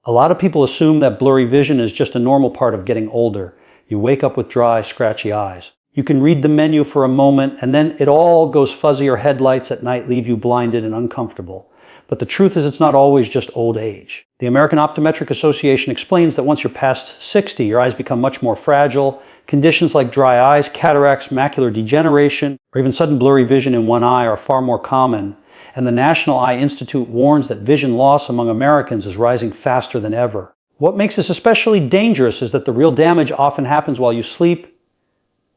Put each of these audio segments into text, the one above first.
A lot of people assume that blurry vision is just a normal part of getting older. You wake up with dry, scratchy eyes. You can read the menu for a moment and then it all goes fuzzy, or headlights at night leave you blinded and uncomfortable. But the truth is it's not always just old age. The American Optometric Association explains that once you're past 60, your eyes become much more fragile. Conditions like dry eyes, cataracts, macular degeneration, or even sudden blurry vision in one eye are far more common. And the National Eye Institute warns that vision loss among Americans is rising faster than ever. What makes this especially dangerous is that the real damage often happens while you sleep.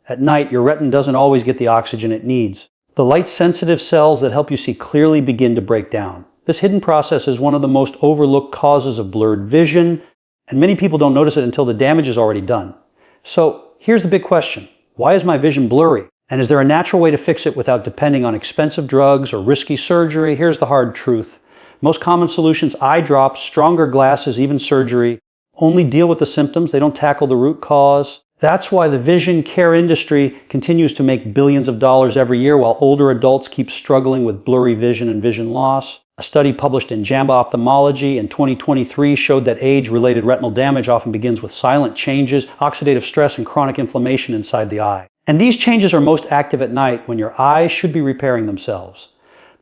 At night, your retina doesn't always get the oxygen it needs. The light-sensitive cells that help you see clearly begin to break down. This hidden process is one of the most overlooked causes of blurred vision, and many people don't notice it until the damage is already done. So here's the big question. Why is my vision blurry? And is there a natural way to fix it without depending on expensive drugs or risky surgery? Here's the hard truth. Most common solutions, eye drops, stronger glasses, even surgery, only deal with the symptoms. They don't tackle the root cause. That's why the vision care industry continues to make billions of dollars every year while older adults keep struggling with blurry vision and vision loss. A study published in JAMA Ophthalmology in 2023 showed that age-related retinal damage often begins with silent changes, oxidative stress, and chronic inflammation inside the eye. And these changes are most active at night when your eyes should be repairing themselves.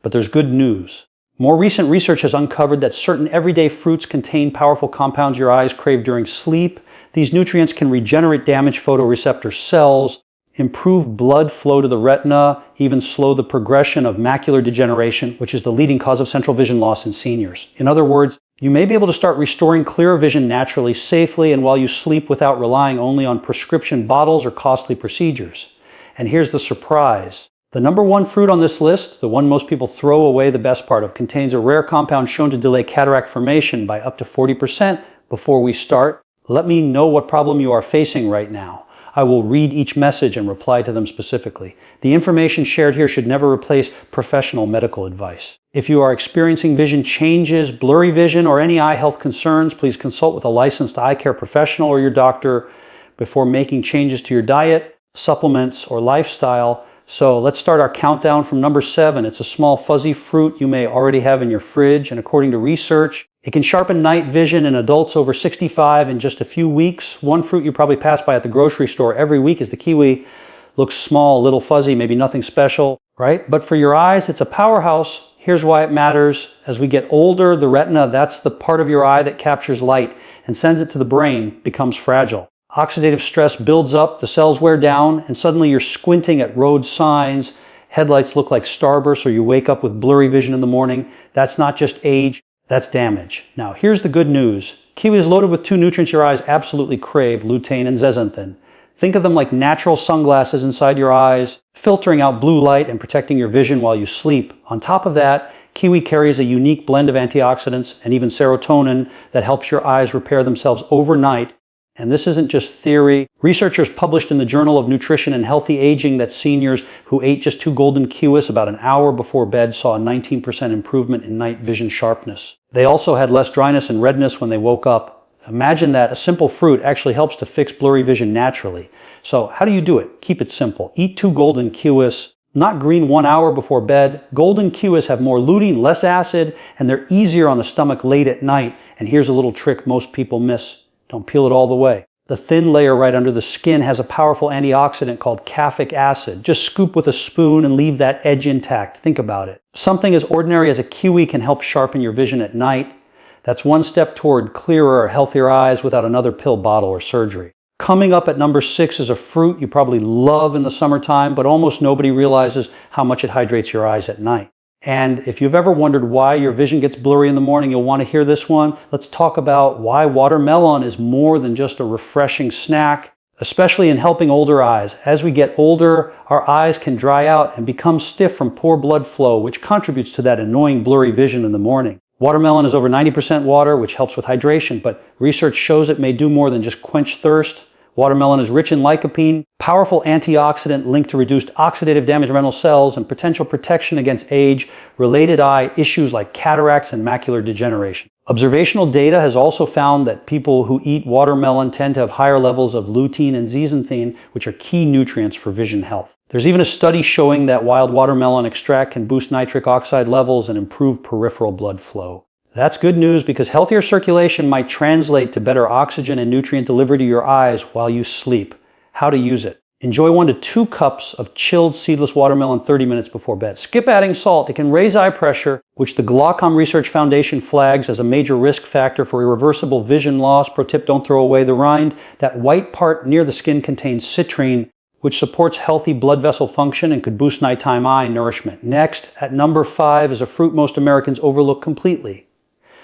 But there's good news. More recent research has uncovered that certain everyday fruits contain powerful compounds your eyes crave during sleep. These nutrients can regenerate damaged photoreceptor cells, improve blood flow to the retina, even slow the progression of macular degeneration, which is the leading cause of central vision loss in seniors. In other words, you may be able to start restoring clearer vision naturally, safely, and while you sleep without relying only on prescription bottles or costly procedures. And here's the surprise. The number one fruit on this list, the one most people throw away the best part of, contains a rare compound shown to delay cataract formation by up to 40%. Before we start, let me know what problem you are facing right now. I will read each message and reply to them specifically. The information shared here should never replace professional medical advice. If you are experiencing vision changes, blurry vision, or any eye health concerns, please consult with a licensed eye care professional or your doctor before making changes to your diet, supplements, or lifestyle. So let's start our countdown from number 7. It's a small fuzzy fruit you may already have in your fridge, and according to research, it can sharpen night vision in adults over 65 in just a few weeks. One fruit you probably pass by at the grocery store every week is the kiwi. Looks small, a little fuzzy, maybe nothing special, right? But for your eyes, it's a powerhouse. Here's why it matters. As we get older, the retina, that's the part of your eye that captures light and sends it to the brain, becomes fragile. Oxidative stress builds up, the cells wear down, and suddenly you're squinting at road signs. Headlights look like starbursts, or you wake up with blurry vision in the morning. That's not just age. That's damage. Now, here's the good news. Kiwi is loaded with 2 nutrients your eyes absolutely crave, lutein and zeaxanthin. Think of them like natural sunglasses inside your eyes, filtering out blue light and protecting your vision while you sleep. On top of that, kiwi carries a unique blend of antioxidants and even serotonin that helps your eyes repair themselves overnight. And this isn't just theory. Researchers published in the Journal of Nutrition and Healthy Aging that seniors who ate just 2 golden kiwis about an hour before bed saw a 19% improvement in night vision sharpness. They also had less dryness and redness when they woke up. Imagine that a simple fruit actually helps to fix blurry vision naturally. So how do you do it? Keep it simple. Eat 2 golden kiwis, not green, 1 hour before bed. Golden kiwis have more lutein, less acid, and they're easier on the stomach late at night. And here's a little trick most people miss. Don't peel it all the way. The thin layer right under the skin has a powerful antioxidant called caffeic acid. Just scoop with a spoon and leave that edge intact. Think about it. Something as ordinary as a kiwi can help sharpen your vision at night. That's one step toward clearer or healthier eyes without another pill, bottle, or surgery. Coming up at number 6 is a fruit you probably love in the summertime, but almost nobody realizes how much it hydrates your eyes at night. And if you've ever wondered why your vision gets blurry in the morning, you'll want to hear this one. Let's talk about why watermelon is more than just a refreshing snack, especially in helping older eyes. As we get older, our eyes can dry out and become stiff from poor blood flow, which contributes to that annoying blurry vision in the morning. Watermelon is over 90% water, which helps with hydration, but research shows it may do more than just quench thirst. Watermelon is rich in lycopene, powerful antioxidant linked to reduced oxidative damage to retinal cells and potential protection against age-related eye issues like cataracts and macular degeneration. Observational data has also found that people who eat watermelon tend to have higher levels of lutein and zeaxanthin, which are key nutrients for vision health. There's even a study showing that wild watermelon extract can boost nitric oxide levels and improve peripheral blood flow. That's good news because healthier circulation might translate to better oxygen and nutrient delivery to your eyes while you sleep. How to use it. Enjoy 1 to 2 cups of chilled seedless watermelon 30 minutes before bed. Skip adding salt. It can raise eye pressure, which the Glaucom Research Foundation flags as a major risk factor for irreversible vision loss. Pro tip, don't throw away the rind. That white part near the skin contains citrine, which supports healthy blood vessel function and could boost nighttime eye nourishment. Next, at number 5 is a fruit most Americans overlook completely.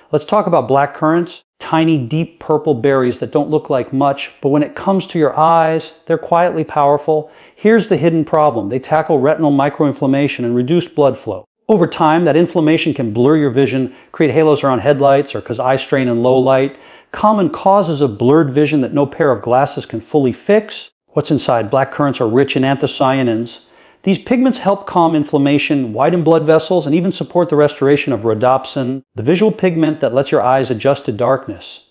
Let's talk about black currants. Tiny, deep purple berries that don't look like much, but when it comes to your eyes, they're quietly powerful. Here's the hidden problem. They tackle retinal microinflammation and reduce blood flow. Over time, that inflammation can blur your vision, create halos around headlights, or cause eye strain in low light. Common causes of blurred vision that no pair of glasses can fully fix. What's inside? Black currants are rich in anthocyanins. These pigments help calm inflammation, widen blood vessels, and even support the restoration of rhodopsin, the visual pigment that lets your eyes adjust to darkness.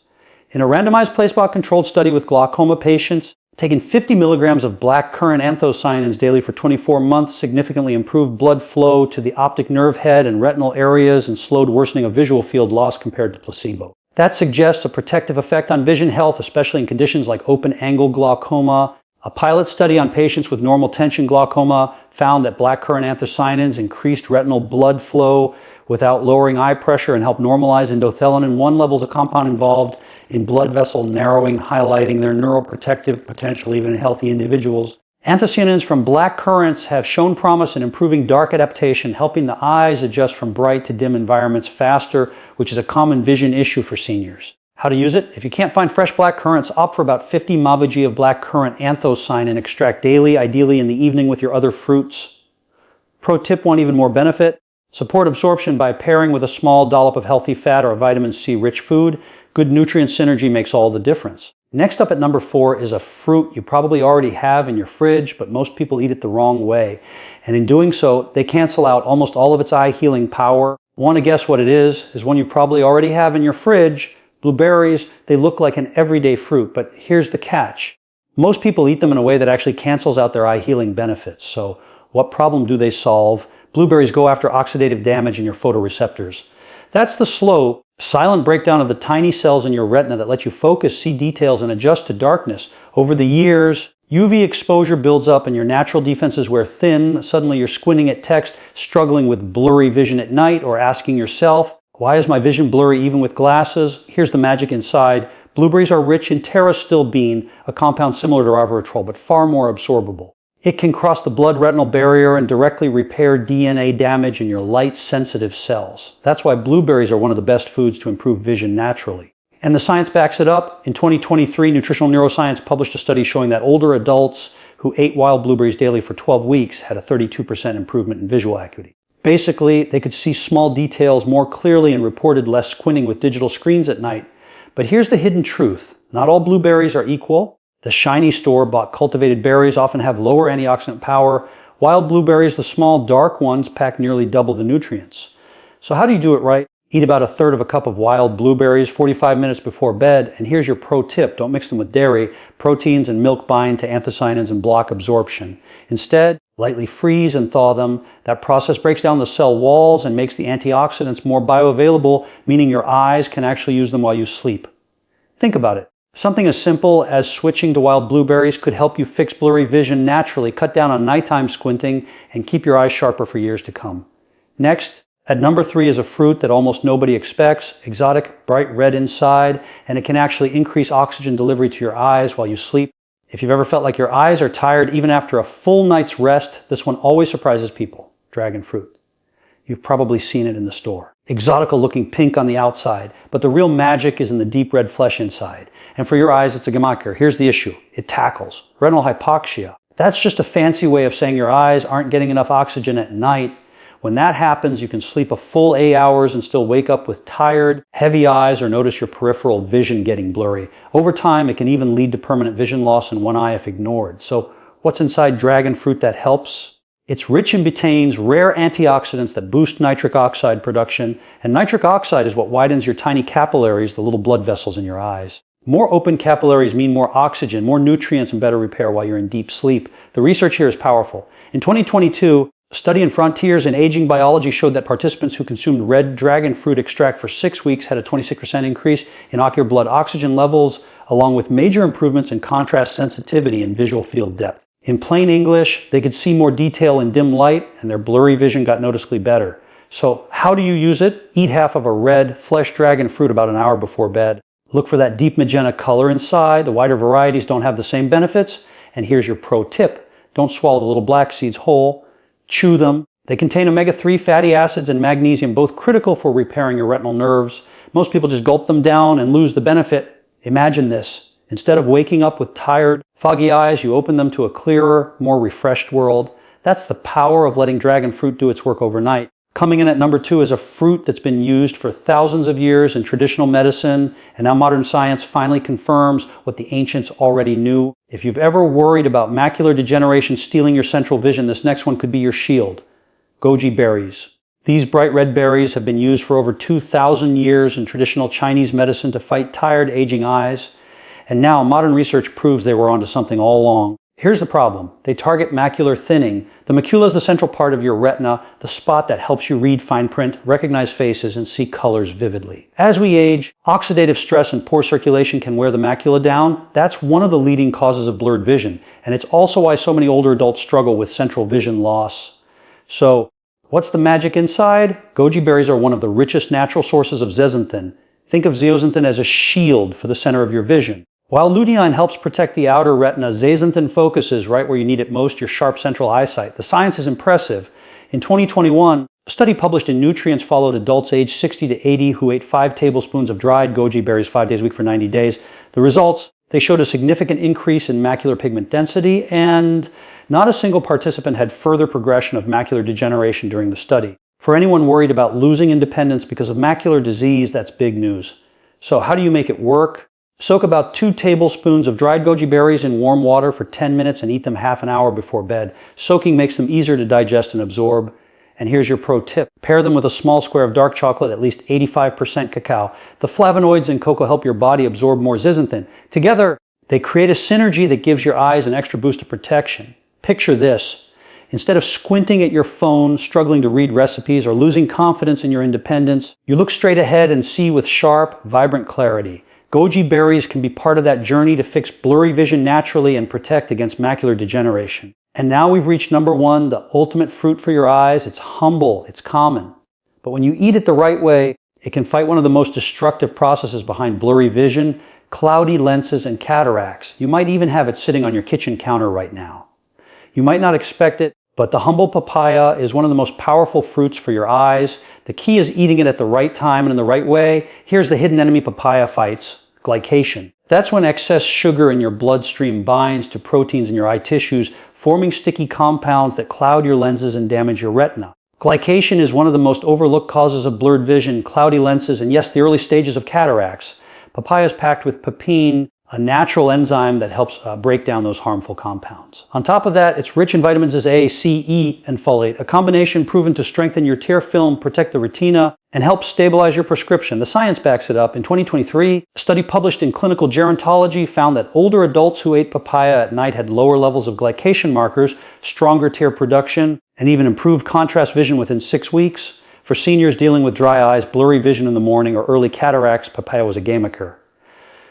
In a randomized placebo-controlled study with glaucoma patients, taking 50 milligrams of black currant anthocyanins daily for 24 months significantly improved blood flow to the optic nerve head and retinal areas and slowed worsening of visual field loss compared to placebo. That suggests a protective effect on vision health, especially in conditions like open-angle glaucoma. A pilot study on patients with normal tension glaucoma found that black currant anthocyanins increased retinal blood flow without lowering eye pressure and helped normalize endothelin. 1 level is a compound involved in blood vessel narrowing, highlighting their neuroprotective potential even in healthy individuals. Anthocyanins from black currants have shown promise in improving dark adaptation, helping the eyes adjust from bright to dim environments faster, which is a common vision issue for seniors. How to use it? If you can't find fresh black currants, opt for about 50 mavg of black currant anthocyanin extract daily, ideally in the evening with your other fruits. Pro tip, one even more benefit. Support absorption by pairing with a small dollop of healthy fat or a vitamin C rich food. Good nutrient synergy makes all the difference. Next up at number 4 is a fruit you probably already have in your fridge, but most people eat it the wrong way. And in doing so, they cancel out almost all of its eye healing power. Want to guess what it is one you probably already have in your fridge. Blueberries, they look like an everyday fruit, but here's the catch. Most people eat them in a way that actually cancels out their eye healing benefits. So what problem do they solve? Blueberries go after oxidative damage in your photoreceptors. That's the slow, silent breakdown of the tiny cells in your retina that let you focus, see details, and adjust to darkness. Over the years, UV exposure builds up and your natural defenses wear thin. Suddenly you're squinting at text, struggling with blurry vision at night, or asking yourself, why is my vision blurry even with glasses? Here's the magic inside. Blueberries are rich in pterostilbene, a compound similar to resveratrol, but far more absorbable. It can cross the blood-retinal barrier and directly repair DNA damage in your light-sensitive cells. That's why blueberries are one of the best foods to improve vision naturally. And the science backs it up. In 2023, Nutritional Neuroscience published a study showing that older adults who ate wild blueberries daily for 12 weeks had a 32% improvement in visual acuity. Basically, they could see small details more clearly and reported less squinting with digital screens at night. But here's the hidden truth. Not all blueberries are equal. The shiny store-bought cultivated berries often have lower antioxidant power. Wild blueberries, the small, dark ones, pack nearly double the nutrients. So how do you do it right? Eat about 1/3 of a cup of wild blueberries 45 minutes before bed. And here's your pro tip. Don't mix them with dairy. Proteins and milk bind to anthocyanins and block absorption. Instead, lightly freeze and thaw them. That process breaks down the cell walls and makes the antioxidants more bioavailable, meaning your eyes can actually use them while you sleep. Think about it. Something as simple as switching to wild blueberries could help you fix blurry vision naturally, cut down on nighttime squinting, and keep your eyes sharper for years to come. Next, at number 3 is a fruit that almost nobody expects, exotic, bright red inside, and it can actually increase oxygen delivery to your eyes while you sleep. If you've ever felt like your eyes are tired even after a full night's rest, this one always surprises people. Dragon fruit. You've probably seen it in the store. Exotical looking pink on the outside, but the real magic is in the deep red flesh inside. And for your eyes, it's a gemacher. Here's the issue. It tackles retinal hypoxia. That's just a fancy way of saying your eyes aren't getting enough oxygen at night. When that happens, you can sleep a full 8 hours and still wake up with tired, heavy eyes or notice your peripheral vision getting blurry. Over time, it can even lead to permanent vision loss in one eye if ignored. So what's inside dragon fruit that helps? It's rich in betaines, rare antioxidants that boost nitric oxide production. And nitric oxide is what widens your tiny capillaries, the little blood vessels in your eyes. More open capillaries mean more oxygen, more nutrients, and better repair while you're in deep sleep. The research here is powerful. In 2022, A study in Frontiers in Aging Biology showed that participants who consumed red dragon fruit extract for 6 weeks had a 26% increase in ocular blood oxygen levels, along with major improvements in contrast sensitivity and visual field depth. In plain English, they could see more detail in dim light, and their blurry vision got noticeably better. So how do you use it? Eat half of a red flesh dragon fruit about an hour before bed. Look for that deep magenta color inside. The wider varieties don't have the same benefits. And here's your pro tip. Don't swallow the little black seeds whole. Chew them. They contain omega-3 fatty acids and magnesium, both critical for repairing your retinal nerves. Most people just gulp them down and lose the benefit. Imagine this. Instead of waking up with tired, foggy eyes, you open them to a clearer, more refreshed world. That's the power of letting dragon fruit do its work overnight. Coming in at number 2 is a fruit that's been used for thousands of years in traditional medicine, and now modern science finally confirms what the ancients already knew. If you've ever worried about macular degeneration stealing your central vision, this next one could be your shield. Goji berries. These bright red berries have been used for over 2,000 years in traditional Chinese medicine to fight tired, aging eyes, and now modern research proves they were onto something all along. Here's the problem. They target macular thinning. The macula is the central part of your retina, the spot that helps you read fine print, recognize faces, and see colors vividly. As we age, oxidative stress and poor circulation can wear the macula down. That's one of the leading causes of blurred vision, and it's also why so many older adults struggle with central vision loss. So, what's the magic inside? Goji berries are one of the richest natural sources of zeaxanthin. Think of zeaxanthin as a shield for the center of your vision. While lutein helps protect the outer retina, zeaxanthin focuses right where you need it most, your sharp central eyesight. The science is impressive. In 2021, a study published in Nutrients followed adults aged 60 to 80 who ate 5 tablespoons of dried goji berries 5 days a week for 90 days. The results, they showed a significant increase in macular pigment density, and not a single participant had further progression of macular degeneration during the study. For anyone worried about losing independence because of macular disease, that's big news. So how do you make it work? Soak about 2 tablespoons of dried goji berries in warm water for 10 minutes and eat them half an hour before bed. Soaking makes them easier to digest and absorb. And here's your pro tip. Pair them with a small square of dark chocolate, at least 85% cacao. The flavonoids in cocoa help your body absorb more zeaxanthin. Together, they create a synergy that gives your eyes an extra boost of protection. Picture this. Instead of squinting at your phone, struggling to read recipes, or losing confidence in your independence, you look straight ahead and see with sharp, vibrant clarity. Goji berries can be part of that journey to fix blurry vision naturally and protect against macular degeneration. And now we've reached number 1, the ultimate fruit for your eyes. It's humble, it's common. But when you eat it the right way, it can fight one of the most destructive processes behind blurry vision, cloudy lenses and cataracts. You might even have it sitting on your kitchen counter right now. You might not expect it, but the humble papaya is one of the most powerful fruits for your eyes. The key is eating it at the right time and in the right way. Here's the hidden enemy papaya fights, glycation. That's when excess sugar in your bloodstream binds to proteins in your eye tissues, forming sticky compounds that cloud your lenses and damage your retina. Glycation is one of the most overlooked causes of blurred vision, cloudy lenses, and yes, the early stages of cataracts. Papaya is packed with papain, a natural enzyme that helps break down those harmful compounds. On top of that, it's rich in vitamins A, C, E, and folate, a combination proven to strengthen your tear film, protect the retina, and help stabilize your prescription. The science backs it up. In 2023, a study published in Clinical Gerontology found that older adults who ate papaya at night had lower levels of glycation markers, stronger tear production, and even improved contrast vision within 6 weeks. For seniors dealing with dry eyes, blurry vision in the morning, or early cataracts, papaya was a game maker.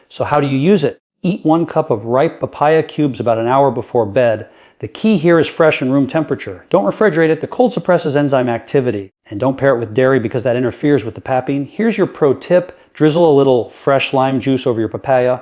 So how do you use it? Eat 1 cup of ripe papaya cubes about an hour before bed. The key here is fresh and room temperature. Don't refrigerate it. The cold suppresses enzyme activity. And don't pair it with dairy because that interferes with the papain. Here's your pro tip. Drizzle a little fresh lime juice over your papaya.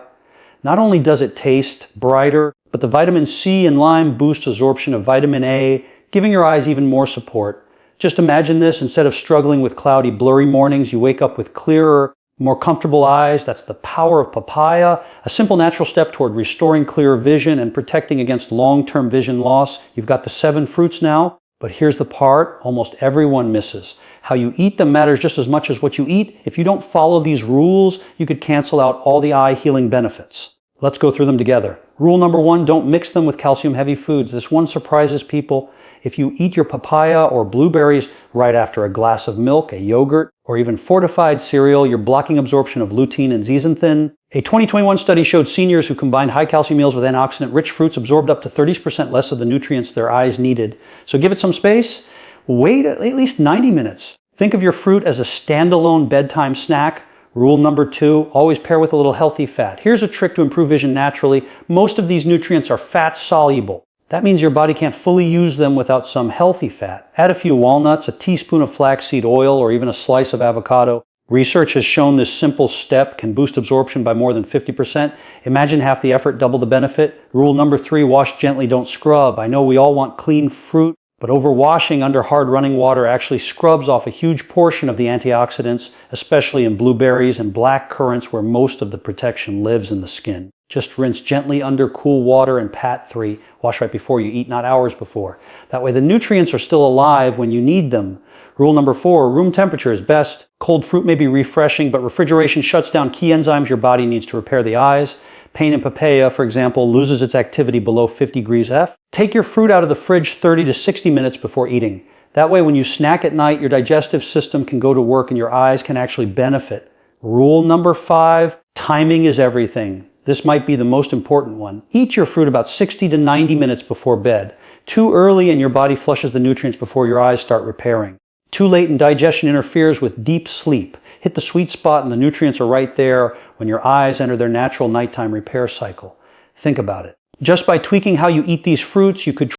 Not only does it taste brighter, but the vitamin C in lime boosts absorption of vitamin A, giving your eyes even more support. Just imagine this. Instead of struggling with cloudy, blurry mornings, you wake up with clearer, more comfortable eyes. That's the power of papaya, a simple natural step toward restoring clear vision and protecting against long-term vision loss. You've got the 7 fruits now, but here's the part almost everyone misses. How you eat them matters just as much as what you eat. If you don't follow these rules, you could cancel out all the eye healing benefits. Let's go through them together. Rule number 1, don't mix them with calcium-heavy foods. This one surprises people. If you eat your papaya or blueberries right after a glass of milk, a yogurt, or even fortified cereal, you're blocking absorption of lutein and zeaxanthin. A 2021 study showed seniors who combined high-calcium meals with antioxidant-rich fruits absorbed up to 30% less of the nutrients their eyes needed. So give it some space. Wait at least 90 minutes. Think of your fruit as a standalone bedtime snack. Rule number 2, always pair with a little healthy fat. Here's a trick to improve vision naturally. Most of these nutrients are fat-soluble. That means your body can't fully use them without some healthy fat. Add a few walnuts, a teaspoon of flaxseed oil, or even a slice of avocado. Research has shown this simple step can boost absorption by more than 50%. Imagine half the effort, double the benefit. Rule number 3, wash gently, don't scrub. I know we all want clean fruit, but overwashing under hard running water actually scrubs off a huge portion of the antioxidants, especially in blueberries and black currants where most of the protection lives in the skin. Just rinse gently under cool water and pat 3. Wash right before you eat, not hours before. That way the nutrients are still alive when you need them. Rule number 4, room temperature is best. Cold fruit may be refreshing, but refrigeration shuts down key enzymes your body needs to repair the eyes. Pain and papaya, for example, loses its activity below 50 degrees F. Take your fruit out of the fridge 30 to 60 minutes before eating. That way when you snack at night, your digestive system can go to work and your eyes can actually benefit. Rule number 5, timing is everything. This might be the most important one. Eat your fruit about 60 to 90 minutes before bed. Too early and your body flushes the nutrients before your eyes start repairing. Too late and digestion interferes with deep sleep. Hit the sweet spot and the nutrients are right there when your eyes enter their natural nighttime repair cycle. Think about it. Just by tweaking how you eat these fruits, you could